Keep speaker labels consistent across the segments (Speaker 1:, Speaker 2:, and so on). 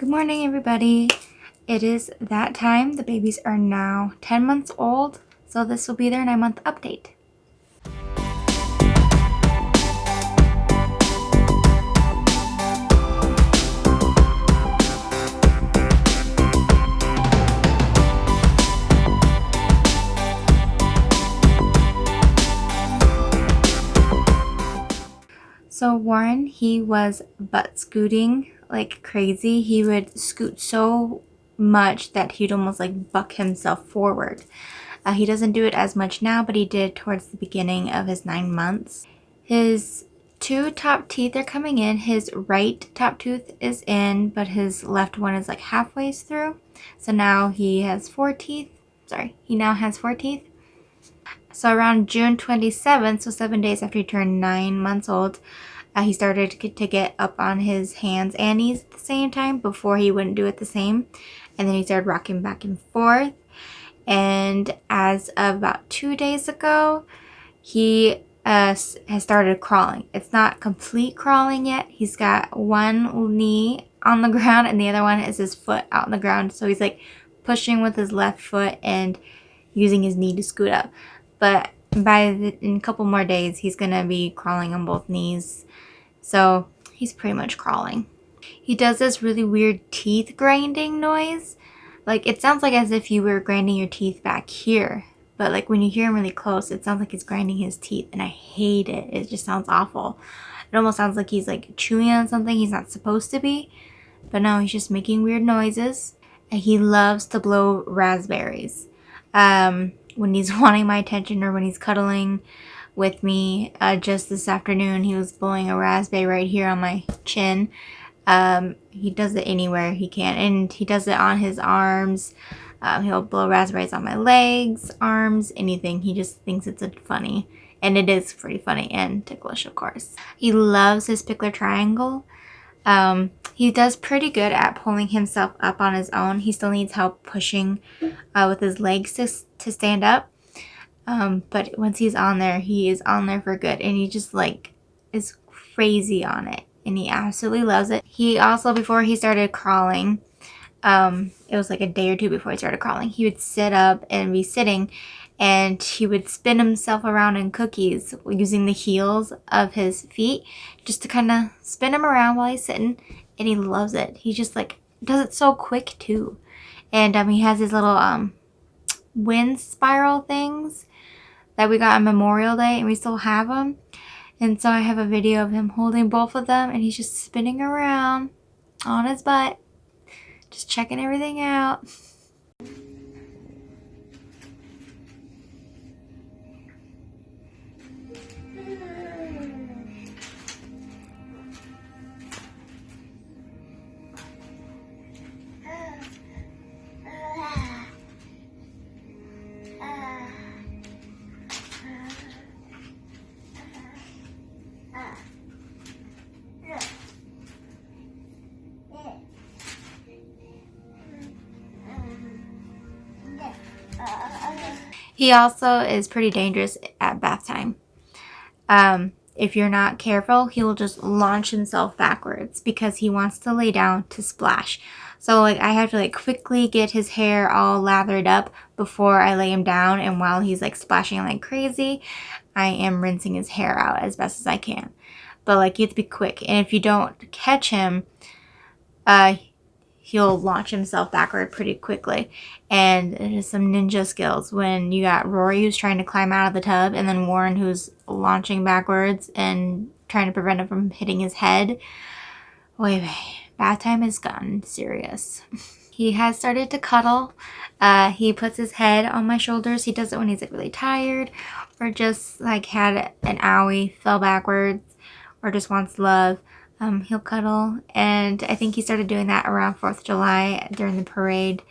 Speaker 1: Good morning, everybody. It is that time. The babies are now 10 months old, so this will be their 9-month update. So Warren, he was butt scooting like crazy. He would scoot so much that he'd almost like buck himself forward. He doesn't do it as much now, but he did towards the beginning of his 9 months. His 2 top teeth are coming in. His right top tooth is in, but his left one is like halfway through. So now he has 4 teeth. He now has 4 teeth. So around June 27th, so 7 days after he turned 9 months old, he started to get up on his hands and knees at the same time. Before, he wouldn't do it the same. And then he started rocking back and forth. And as of about 2 days ago, he has started crawling. It's not complete crawling yet. He's got one knee on the ground and the other one is his foot out on the ground. So he's like pushing with his left foot and using his knee to scoot up. But in a couple more days, he's going to be crawling on both knees. So he's pretty much crawling. He does this really weird teeth grinding noise. Like, it sounds like as if you were grinding your teeth back here. But like when you hear him really close, it sounds like he's grinding his teeth. And I hate it. It just sounds awful. It almost sounds like he's like chewing on something he's not supposed to be. But no, he's just making weird noises. And he loves to blow raspberries. When he's wanting my attention or when he's cuddling with me. Just this afternoon, he was blowing a raspberry right here on my chin. He does it anywhere he can, and he does it on his arms. He'll blow raspberries on my legs, arms, anything. He just thinks it's funny, and it is pretty funny and ticklish, of course. He loves his pickler triangle. He does pretty good at pulling himself up on his own. He still needs help pushing with his legs to stand up. But once he's on there, he is on there for good, and he just like is crazy on it. And he absolutely loves it. He also, before he started crawling, it was like a day or two before he started crawling, he would sit up and be sitting and he would spin himself around in cookies using the heels of his feet just to kind of spin him around while he's sitting. And he loves it. He just like does it so quick too. And he has his little wind spiral things that we got on Memorial Day, and we still have them. And so I have a video of him holding both of them, and he's just spinning around on his butt, just checking everything out. He also is pretty dangerous at bath time. If you're not careful, he will just launch himself backwards because he wants to lay down to splash. So like I have to like quickly get his hair all lathered up before I lay him down, and while he's like splashing like crazy, I am rinsing his hair out as best as I can. But like you have to be quick, and if you don't catch him, he'll launch himself backward pretty quickly. And it is some ninja skills when you got Rory who's trying to climb out of the tub, and then Warren who's launching backwards and trying to prevent him from hitting his head. Wait, bath time has gotten serious. He has started to cuddle. He puts his head on my shoulders. He does it when he's like really tired or just like had an owie, fell backwards, or just wants love. He'll cuddle, and I think he started doing that around 4th of July during the parade,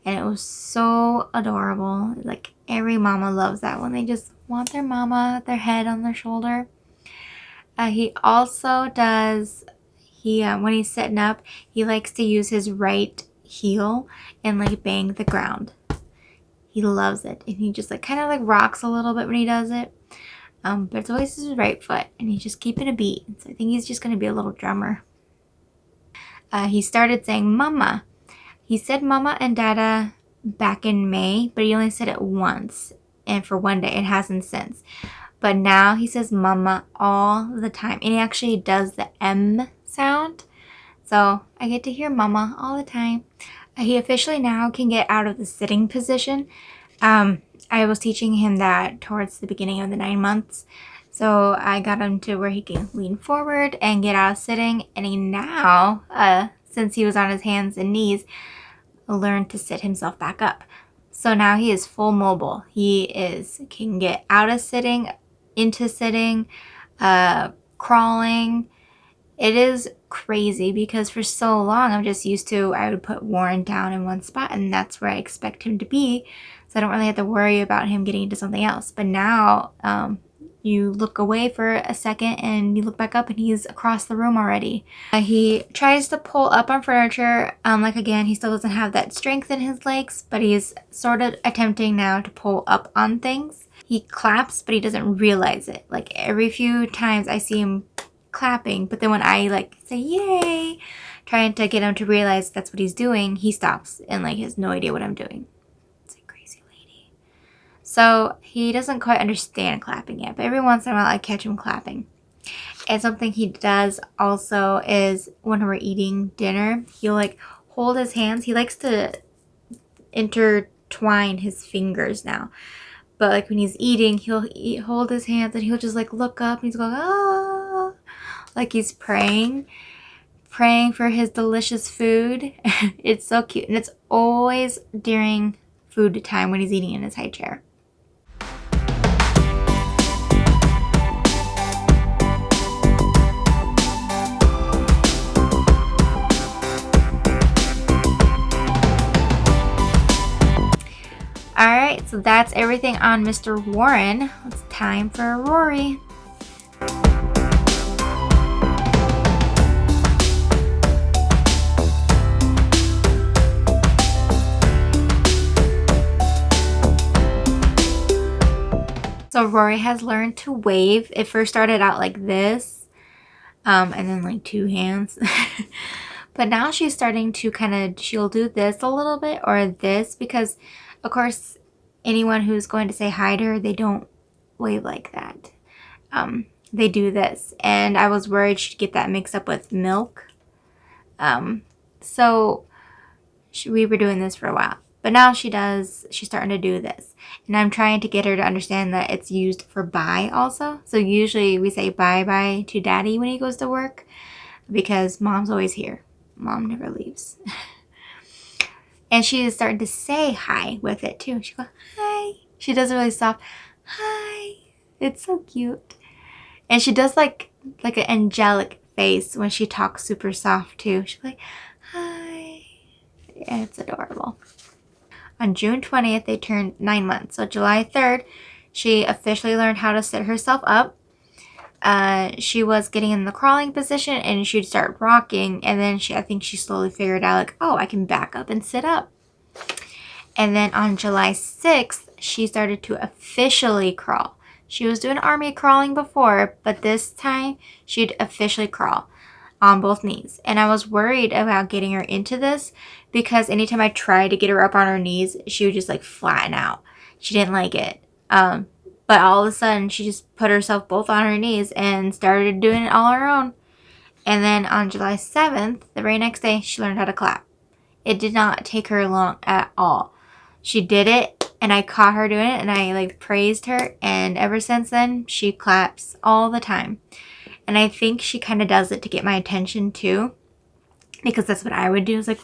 Speaker 1: and it was so adorable. Like every mama loves that when they just want their mama, their head on their shoulder. He also does, when he's sitting up, he likes to use his right heel and like bang the ground. He loves it, and he just like kind of like rocks a little bit when he does it. But it's always his right foot, and he's just keeping a beat. So I think he's just going to be a little drummer. he started saying mama. He said mama and dada back in May, but he only said it once and for one day. It hasn't since. But now he says mama all the time. And he actually does the M sound. So I get to hear mama all the time. He officially now can get out of the sitting position. I was teaching him that towards the beginning of the 9 months. So I got him to where he can lean forward and get out of sitting. And he now, since he was on his hands and knees, learned to sit himself back up. So now he is full mobile. Can get out of sitting, into sitting, crawling. It is crazy because for so long I'm just used to, I would put Warren down in one spot and that's where I expect him to be. So I don't really have to worry about him getting into something else. But now you look away for a second and you look back up and he's across the room already. He tries to pull up on furniture. Like again, he still doesn't have that strength in his legs, but he's sort of attempting now to pull up on things. He claps, but he doesn't realize it. Like every few times I see him clapping, but then when I like say yay, trying to get him to realize that's what he's doing, he stops and like has no idea what I'm doing. It's a crazy lady. So he doesn't quite understand clapping yet, but every once in a while I catch him clapping. And something he does also is when we're eating dinner, he'll like hold his hands. He likes to intertwine his fingers now. But like when he's eating, he'll hold his hands and he'll just like look up and he's going, ah, like he's praying for his delicious food. It's so cute. And it's always during food time when he's eating in his high chair. Alright, so that's everything on Mr. Warren. It's time for Rory. So Rory has learned to wave. It first started out like this, and then like two hands. But now she's starting to she'll do this a little bit or this because, of course, anyone who's going to say hi to her, they don't wave like that. They do this. And I was worried she'd get that mixed up with milk. So we were doing this for a while. But now she's starting to do this. And I'm trying to get her to understand that it's used for bye also. So usually we say bye-bye to daddy when he goes to work because mom's always here. Mom never leaves. And she is starting to say hi with it too. She goes, hi. She does a really soft, hi. It's so cute. And she does like an angelic face when she talks super soft too. She's like, hi. And it's adorable. On June 20th, they turned 9 months. So July 3rd, she officially learned how to sit herself up. She was getting in the crawling position and she'd start rocking. And then I think she slowly figured out like, oh, I can back up and sit up. And then on July 6th, she started to officially crawl. She was doing army crawling before, but this time she'd officially crawl on both knees. And I was worried about getting her into this because anytime I tried to get her up on her knees, she would just like flatten out. She didn't like it. But all of a sudden, she just put herself both on her knees and started doing it all on her own. And then on July 7th, the very next day, she learned how to clap. It did not take her long at all. She did it, and I caught her doing it, and I like praised her. And ever since then, she claps all the time. And I think she kind of does it to get my attention too, because that's what I would do. It's like,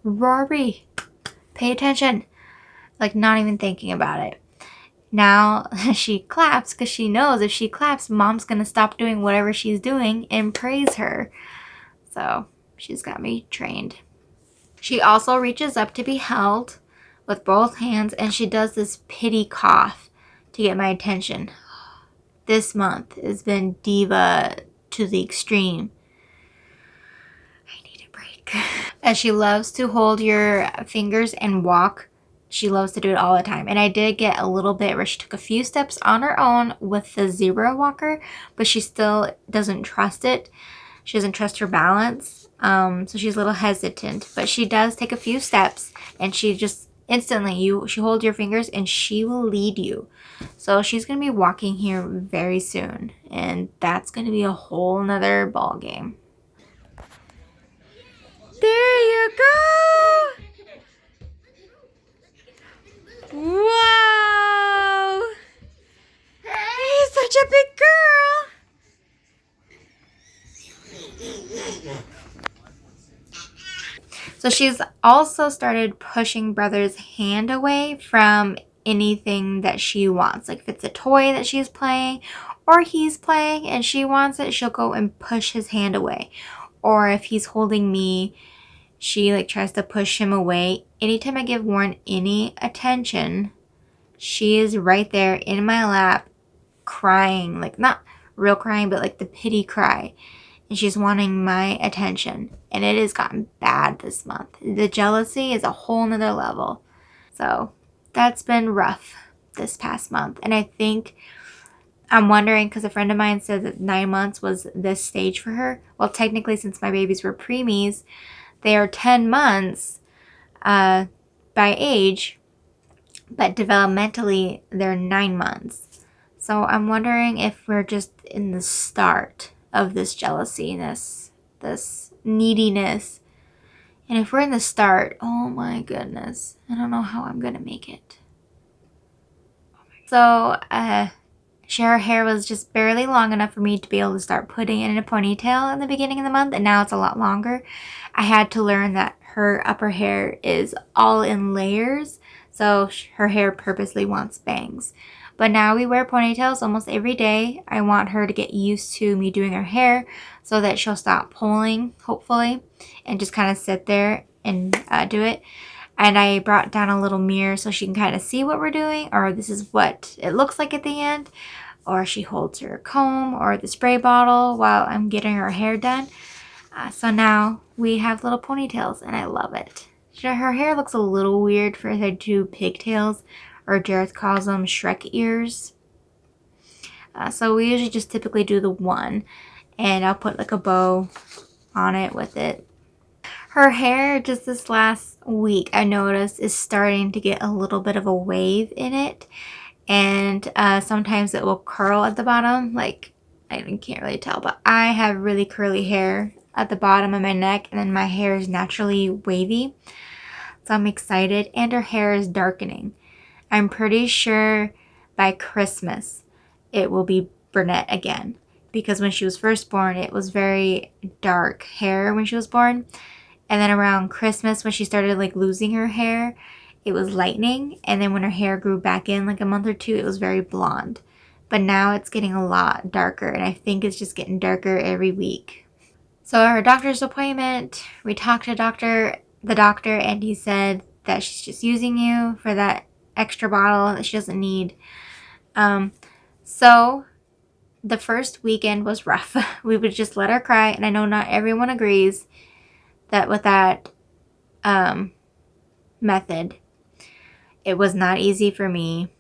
Speaker 1: Rory, pay attention. Like not even thinking about it. Now she claps because she knows if she claps, mom's going to stop doing whatever she's doing and praise her. So she's got me trained. She also reaches up to be held with both hands and she does this pity cough to get my attention. This month has been diva to the extreme. I need a break. As she loves to hold your fingers and walk. She loves to do it all the time. And I did get a little bit where she took a few steps on her own with the zebra walker, but she still doesn't trust it. She doesn't trust her balance. So she's a little hesitant, but she does take a few steps, and she just instantly, she holds your fingers and she will lead you. So she's going to be walking here very soon, and that's going to be a whole nother ball game. There you go. Whoa. He's such a big girl. So she's also started pushing brother's hand away from anything that she wants. Like if it's a toy that she's playing or he's playing and she wants it, she'll go and push his hand away. Or if he's holding me, she like tries to push him away. Anytime I give Warren any attention, she is right there in my lap crying. Like not real crying, but like the pity cry. And she's wanting my attention. And it has gotten bad this month. The jealousy is a whole nother level. So that's been rough this past month. And I think, I'm wondering, because a friend of mine said that 9 months was this stage for her. Well, technically, since my babies were preemies, they are 10 months by age, but developmentally, they're 9 months. So I'm wondering if we're just in the start of this jealousy, this neediness. And if we're in the start, oh my goodness, I don't know how I'm gonna make it. So, her hair was just barely long enough for me to be able to start putting it in a ponytail in the beginning of the month, and now it's a lot longer. I had to learn that her upper hair is all in layers, so her hair purposely wants bangs. But now we wear ponytails almost every day. I want her to get used to me doing her hair so that she'll stop pulling, hopefully, and just kind of sit there and do it. And I brought down a little mirror so she can kind of see what we're doing, or this is what it looks like at the end. Or she holds her comb or the spray bottle while I'm getting her hair done. So now we have little ponytails, and I love it. Her hair looks a little weird for her two pigtails, or Jareth calls them Shrek ears. So we usually just typically do the one, and I'll put like a bow on it with it. Her hair, just this last week, I noticed is starting to get a little bit of a wave in it. And sometimes it will curl at the bottom. Like, I can't really tell, but I have really curly hair at the bottom of my neck, and then my hair is naturally wavy. So I'm excited. And her hair is darkening. I'm pretty sure by Christmas it will be brunette again. Because when she was first born, it was very dark hair when she was born. And then around Christmas, when she started like losing her hair, it was lightening. And then when her hair grew back in like a month or two, it was very blonde. But now it's getting a lot darker, and I think it's just getting darker every week. So her doctor's appointment, we talked to the doctor, and he said that she's just using you for that extra bottle that she doesn't need. So the first weekend was rough. We would just let her cry, and I know not everyone agrees that with that method. It was not easy for me,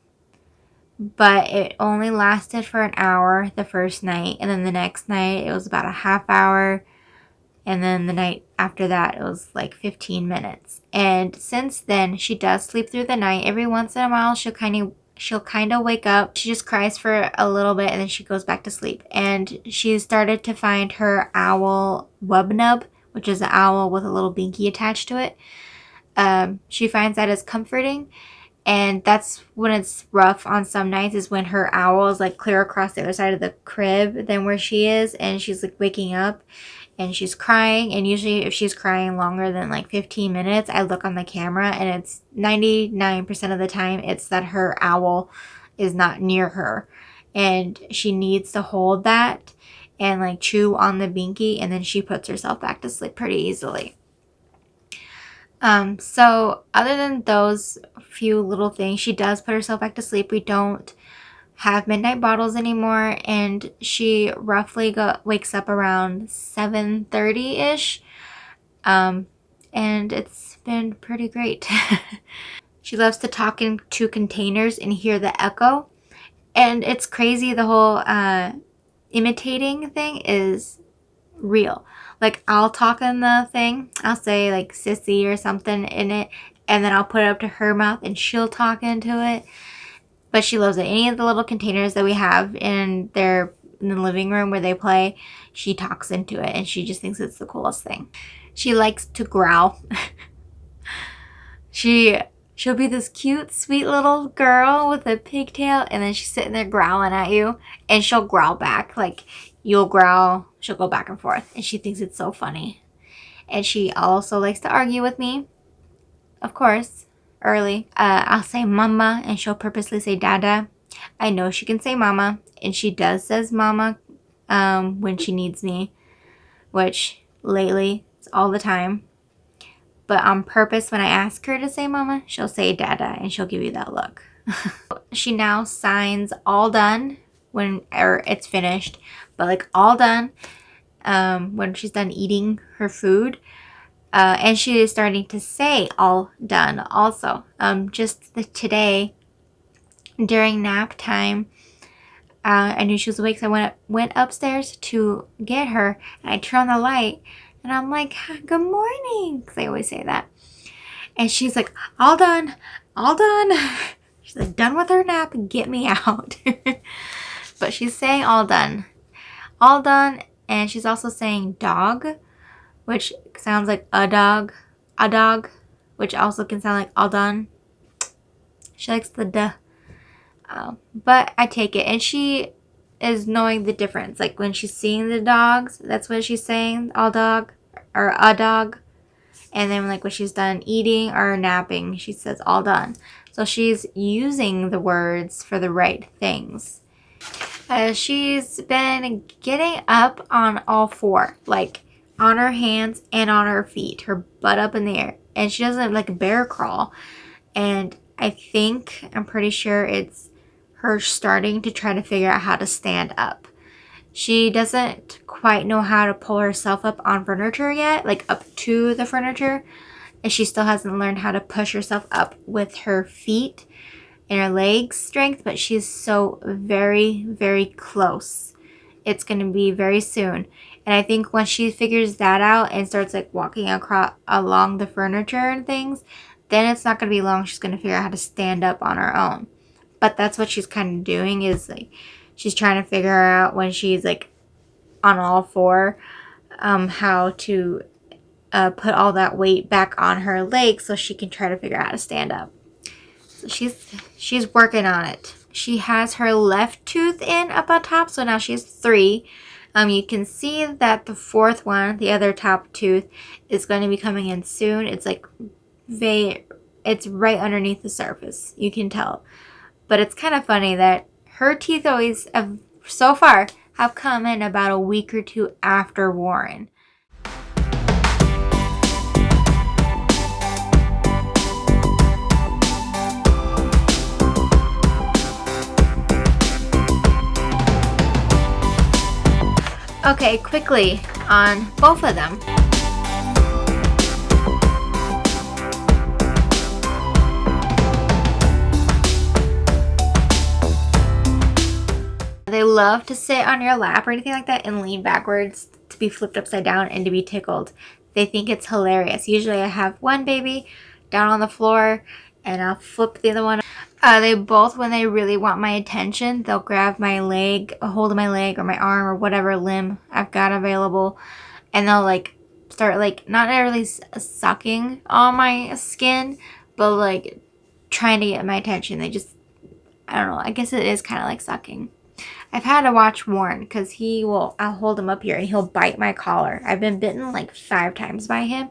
Speaker 1: but it only lasted for an hour the first night, and then the next night it was about a half hour, and then the night after that it was like 15 minutes. And since then, she does sleep through the night. Every once in a while she'll kind of wake up. She just cries for a little bit, and then she goes back to sleep. And she started to find her owl Wubnub, which is an owl with a little binky attached to it. She finds that as comforting, and that's when it's rough on some nights, is when her owl is like clear across the other side of the crib than where she is, and she's like waking up and she's crying. And usually if she's crying longer than like 15 minutes, I look on the camera, and it's 99% of the time it's that her owl is not near her, and she needs to hold that and like chew on the binky, and then she puts herself back to sleep pretty easily. So other than those few little things, she does put herself back to sleep. We don't have midnight bottles anymore, and she roughly wakes up around 7:30-ish. And it's been pretty great. She loves to talk into containers and hear the echo. And it's crazy, the whole imitating thing is real. Like, I'll talk in the thing. I'll say, like, sissy or something in it. And then I'll put it up to her mouth and she'll talk into it. But she loves it. Any of the little containers that we have in the living room where they play, she talks into it. And she just thinks it's the coolest thing. She likes to growl. She'll be this cute, sweet little girl with a pigtail, and then she's sitting there growling at you, and she'll growl back. Like, you'll growl, she'll go back and forth, and she thinks it's so funny. And she also likes to argue with me, of course, early. I'll say mama, and she'll purposely say dada. I know she can say mama, and she does says mama when she needs me, which lately, it's all the time. But on purpose, when I ask her to say mama, she'll say dada, and she'll give you that look. She now signs all done or it's finished, but like all done when she's done eating her food. And she is starting to say all done also. Just today, during nap time, I knew she was awake, so I went upstairs to get her, and I turned on the light. And I'm like, good morning, because I always say that. And she's like, all done, all done. She's like, done with her nap, get me out. But she's saying all done. All done, and she's also saying dog, which sounds like a dog, which also can sound like all done. She likes the duh. But I take it, and she is knowing the difference. Like, when she's seeing the dogs, that's what she's saying, all dog or a dog. And then like when she's done eating or napping, she says all done. So she's using the words for the right things. She's been getting up on all four, like on her hands and on her feet, her butt up in the air. And she doesn't like bear crawl. And I'm pretty sure it's her starting to try to figure out how to stand up. She doesn't quite know how to pull herself up on furniture yet, like up to the furniture. And she still hasn't learned how to push herself up with her feet and her legs strength, but she's so very, very close. It's going to be very soon. And I think once she figures that out and starts like walking along the furniture and things, then it's not going to be long. She's going to figure out how to stand up on her own. But that's what she's kind of doing, is like she's trying to figure out when she's like on all four, how to put all that weight back on her legs so she can try to figure out how to stand up. So she's working on it. She has her left tooth in up on top, so now she has 3. You can see that the 4th one, the other top tooth, is going to be coming in soon. It's like it's right underneath the surface. You can tell. But it's kind of funny that her teeth always so far have come in about a week or 2 after Warren. Okay, quickly on both of them. They love to sit on your lap or anything like that and lean backwards to be flipped upside down and to be tickled. They think it's hilarious. Usually I have one baby down on the floor and I'll flip the other one. They both, when they really want my attention, they'll grab my leg, a hold of my leg or my arm or whatever limb I've got available, and they'll like start like not really sucking on my skin, but like trying to get my attention. They just, I don't know, I guess it is kind of like sucking. I've had to watch Warren because I'll hold him up here and he'll bite my collar. I've been bitten like 5 times by him.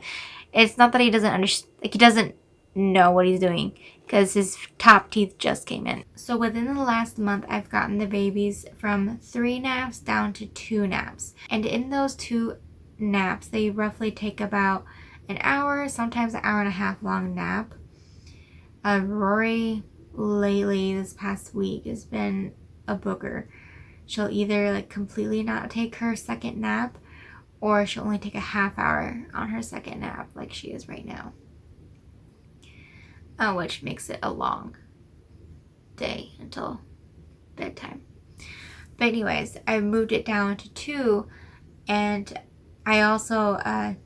Speaker 1: It's not that he doesn't understand, like he doesn't know what he's doing because his top teeth just came in. So within the last month, I've gotten the babies from 3 naps down to 2 naps. And in those 2 naps, they roughly take about an hour, sometimes an hour and a half long nap. Rory lately, this past week, has been a booger. She'll either like completely not take her second nap, or she'll only take a half hour on her second nap like she is right now. Which makes it a long day until bedtime. But anyways, I moved it down to 2, and I also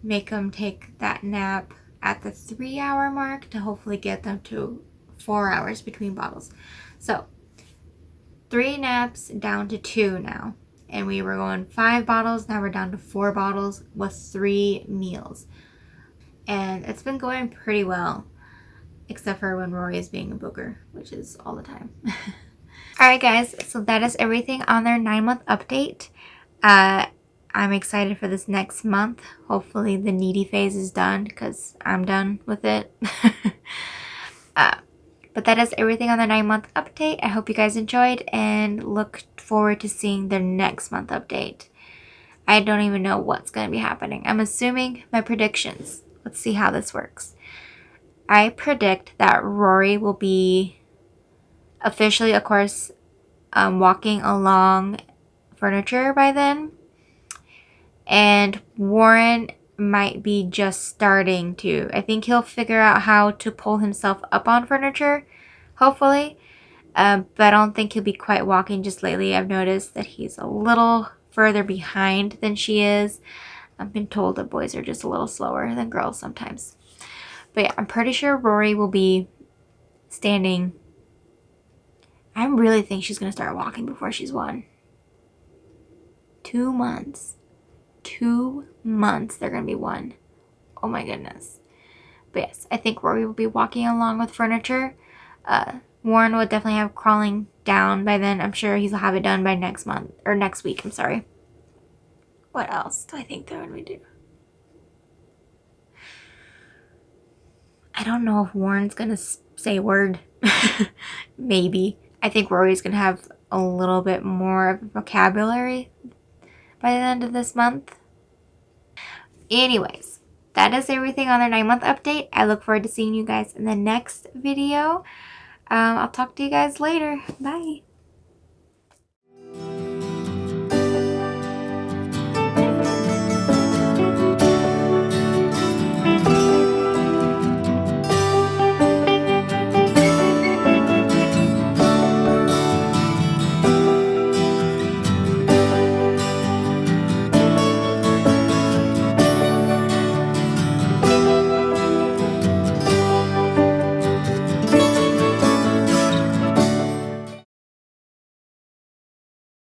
Speaker 1: make them take that nap at the 3-hour mark to hopefully get them to 4 hours between bottles. So 3 naps down to 2 now. And we were going 5 bottles. Now we're down to 4 bottles with 3 meals. And it's been going pretty well. Except for when Rory is being a booger, which is all the time. Alright guys, so that is everything on their 9-month update. I'm excited for this next month. Hopefully the needy phase is done because I'm done with it. But that is everything on the 9-month update. I hope you guys enjoyed and look forward to seeing their next month update. I don't even know what's going to be happening. I'm assuming my predictions. Let's see how this works. I predict that Rory will be officially, of course, walking along furniture by then. And Warren might be just starting to. I think he'll figure out how to pull himself up on furniture, hopefully. But I don't think he'll be quite walking just lately. I've noticed that he's a little further behind than she is. I've been told that boys are just a little slower than girls sometimes. But yeah, I'm pretty sure Rory will be standing. I really think she's going to start walking before she's 1. 2 months. 2 months they're going to be 1. Oh my goodness. But yes, I think Rory will be walking along with furniture. Warren will definitely have crawling down by then. I'm sure he'll have it done by next month. Or next week, I'm sorry. What else do I think they're going to do? I don't know if Warren's going to say a word. Maybe. I think Rory's going to have a little bit more of a vocabulary by the end of this month. Anyways, that is everything on their 9-month update. I look forward to seeing you guys in the next video. I'll talk to you guys later. Bye.